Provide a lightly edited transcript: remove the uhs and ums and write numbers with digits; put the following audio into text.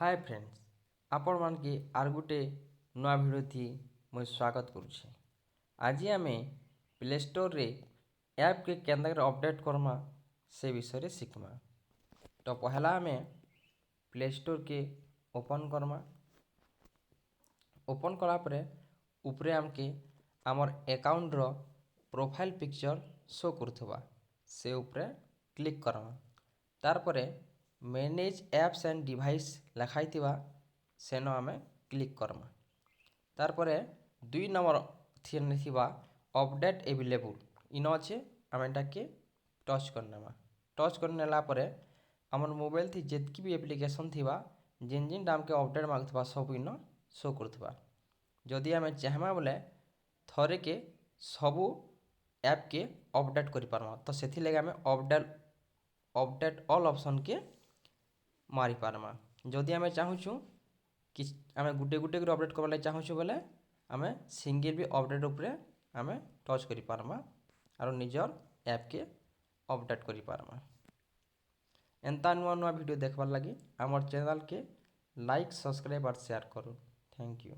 Hi friends, आपण मानके are गुटे नुआ भिडियो थी मुझे स्वागत करुछे। आज आम प्ले स्टोर रे ऐप के केंदा अपडेट करमा से विषय रे शिखमा। तो पहला आम प्ले स्टोर के ओपन करमा। ओपन कला परे ऊपरे आमके आमर अकाउंट रो प्रोफाइल पिक्चर शो करथबा से ऊपरे क्लिक करमा। तार परे मैनेज एप्स एंड डिवाइस लिखाई सेन आम क्लिक करमा। तार परे 2 नंबर थिबा अपडेट एवेलेबल इन अच्छे आम एटा के टच करनेमा। टच करनेला परे आमर मोबाइल थी जितकी भी एप्लिकेशन थिबा जिन जिन आम के अपडेट मांगथबा सब इन शो करथबा। जदि आम चाहमा बोले थरे के सबू ऐप के अपडेट करि पारमा तो सेथि लगे आम अपडेट ऑल ऑप्शन के मारी पारमा। जदि आम चाहूँ कि आम गुटे गुटे कर अपडेट करवा चाहूँ बोले आम सिंगल भी अपडेट उपरे आम टच करि पारमा और निजर ऐप के अपडेट करि पारमा। एंता नुआ नुआ वीडियो देखबार लगी आमर चैनल के लाइक सब्सक्राइब और शेयर करो। Thank you.